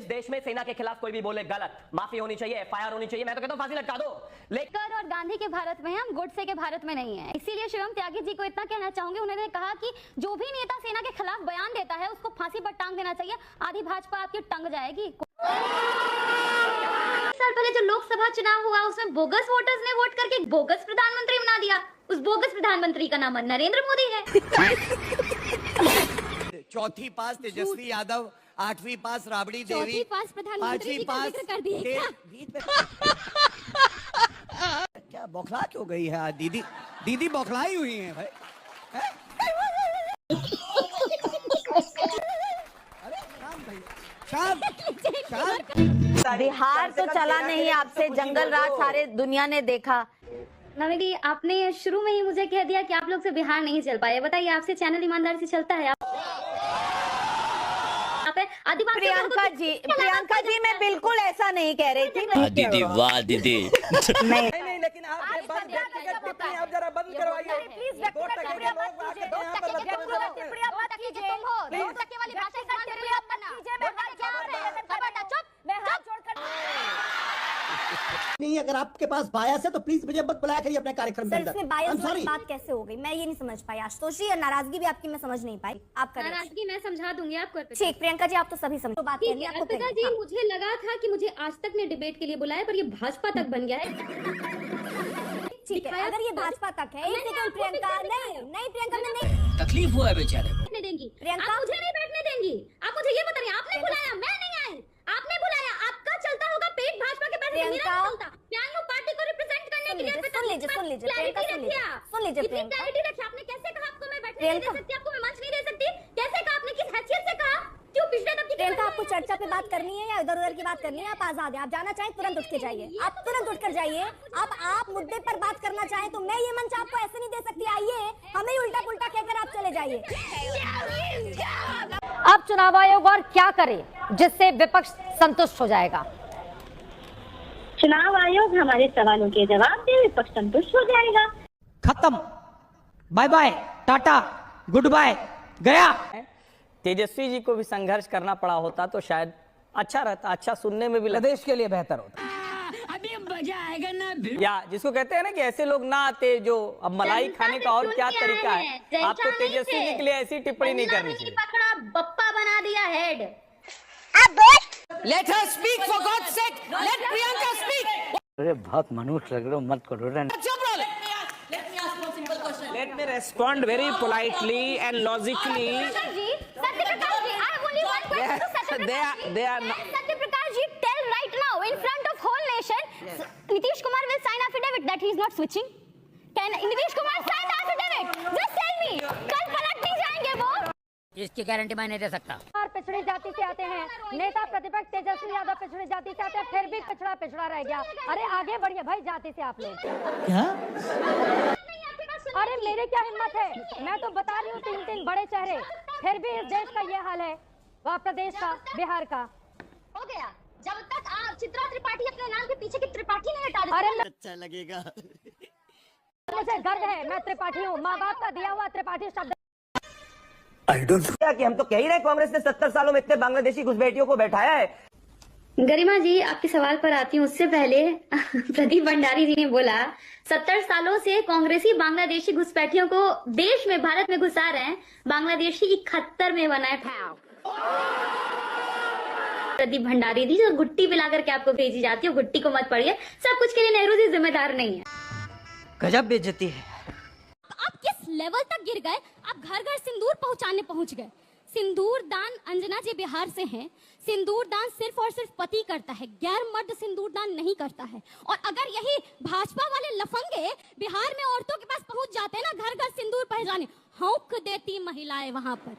इस देश में सेना के खिलाफ कोई भी बोले गलत, माफी होनी चाहिए, एफआईआर होनी चाहिए, मैं तो कहता हूं फांसी लटका दो। लेकर और गांधी के भारत में हम गोडसे के भारत में नहीं है। इसीलिए शिवम त्यागी जी को इतना कहना चाहूंगी, उन्होंने कहा कि जो भी नेता सेना के खिलाफ बयान देता है उसको फांसी पर टांग देना चाहिए, आधी भाजपा आपकी टंग जाएगी। साल पहले जो लोकसभा चुनाव हुआ उसमें बोगस वोटर्स ने वोट करके एक बोगस प्रधानमंत्री बना दिया। उस बोगस प्रधानमंत्री का नाम नरेंद्र मोदी है। चौथी पास तेजस्वी यादव, 8वीं पास राबड़ी देवी, चौथी पास प्रधानमंत्री जी का जिक्र कर दिए क्या बौखला क्यों गई है आज दीदी? दीदी बौखलाई हुई है भाई। अरे शाम बिहार तो चला नहीं आपसे, जंगल राज सारे दुनिया ने देखा। नवेली, आपने शुरू में ही मुझे कह दिया कि आप लोग से बिहार नहीं चल पाए। बताइए, आपसे चैनल ईमानदारी से चलता है? प्रियंका जी मैं बिल्कुल ऐसा नहीं कह रही थी। दीदी वाह दीदी। नहीं लेकिन आप जरा बंद करवाइए। नहीं, अगर आपके पास बायस है तो प्लीज मुझे मत बुलाया करिए अपने कार्यक्रम में। इसमें बायस वाली बात कैसे हो गई? मैं ये नहीं समझ पाई। आशुतोष जी, नाराजगी भी आपकी मैं समझ नहीं पाई। आप नाराजगी मैं समझा दूंगी आपको। ठीक, प्रियंका जी आप तो सभी समझो बात करनी है आपको। अर्पिता जी, मुझे लगा था कि मुझे आज तक ने डिबेट के लिए बुलाया, पर ये भाजपा तक बन गया है। ठीक है, अगर ये भाजपा तक है, एक सेकंड प्रियंका, नहीं प्रियंका में नहीं तकलीफ हुआ है बेचारे को। बैठने देंगी प्रियंका? आप मुझे नहीं बैठने देंगी। आप मुझे ये बताइए, आपने बुलाया, मैं नहीं आई। आपने बुलाया, आपका चलता होगा पेट भाजपा के पास, मेरा नहीं चलता। प्यानो पार्टी को रिप्रेजेंट करने के लिए सुन लीजिए प्रियंका, सुन लीजिए प्रियंका। क्लैरिटी रखिए। आपने कैसे कहा आपको मैं बैठने नहीं दे सकती, आपको मैं मंच नहीं दे सकती? कैसे कहा आपने, किस हैसियत से कहा? क्यों पिछले तक की प्रियंका, आपको चर्चा पे बात करनी है या इधर उधर की बात करनी है? आप आजाद हैं, आप जाना चाहें तुरंत उठ के जाइए, आप तुरंत उठ कर जाइए। अब आप मुद्दे पर बात करना चाहें तो मैं ये मंच आपको ऐसे नहीं दे सकती। आइए, हमें उल्टा पुल्टा कहकर आप चले जाइए। अब चुनाव आयोग और क्या करे जिससे विपक्ष संतुष्ट हो जाएगा? चुनाव आयोग हमारे सवालों के जवाब दे, विपक्ष संतुष्ट हो जाएगा। खत्म, bye bye, tata, goodbye, गया। तेजस्वी जी को भी संघर्ष करना पड़ा होता तो शायद अच्छा रहता, अच्छा सुनने में भी देश के लिए बेहतर होता। अभी मजा आएगा ना। या जिसको कहते हैं ना कि ऐसे लोग ना आते जो अब मलाई खाने का और क्या तरीका है। आपको तेजस्वी जी के लिए ऐसी टिप्पणी नहीं करनी चाहिए। पकड़ा, बप्पा बना दिया head. Let her speak for God's sake. Let Priyanka speak. अरे बहुत मनुष्य लग रहे हो, मत करो। Let me respond very politely and logically. They are not. Satyaprakash ji, tell right now in front of whole nation, Nitish Kumar will sign affidavit that he is not switching. Can Nitish Kumar sign the affidavit? Just tell me. कल पलट नहीं जाएंगे वो? इसकी guarantee मैं नहीं दे सकता। पिछड़ी जाति से आते हैं नेता प्रतिपक्ष तेजस्वी यादव, पिछड़ी जाति से आते हैं, फिर भी पिछड़ा रह गया। अरे आगे बढ़िए भाई जाति से आप लोग। क्या? अरे मेरे क्या हिम्मत है, मैं तो बता रही हूँ 3 बड़े चेहरे, फिर भी इस देश का ये हाल है, वह प्रदेश का, बिहार का। हो गया, जब तक आप चित्रा त्रिपाठी अपने नाम के पीछे की त्रिपाठी नहीं हटा देते। अरे अच्छा लगेगा। मुझे गर्व है, मैं त्रिपाठी हूँ, माँ बाप का दिया हुआ त्रिपाठी शब्द। क्या कि हम तो कह ही रहे कांग्रेस ने 70 सालों में इतने बांग्लादेशी घुसपैठियों को बैठाया है। गरिमा जी, आपके सवाल पर आती हूँ उससे पहले प्रदीप भंडारी जी ने बोला 70 सालों से कांग्रेसी बांग्लादेशी घुसपैठियों को देश में, भारत में घुसा रहे हैं। बांग्लादेशी 71 में बना है। प्रदीप भंडारी जी, जो गुट्टी पिला करके आपको भेजी जाती है, गुट्टी को मत पढ़िए। सब कुछ के लिए नेहरू जी जिम्मेदार नहीं है। गजब बेइज्जती है। आप किस लेवल तक गिर गए? आप घर घर सिंदूर पहुंच गए। सिंदूर दान, अंजना जी बिहार से हैं, सिंदूर दान सिर्फ और सिर्फ पति करता है, गैर मर्द सिंदूर दान नहीं करता है। और अगर यही भाजपा वाले लफंगे बिहार में औरतों के पास पहुंच जाते हैं ना, घर घर सिंदूर पहचाने, हौंक देती महिलाएं वहां पर।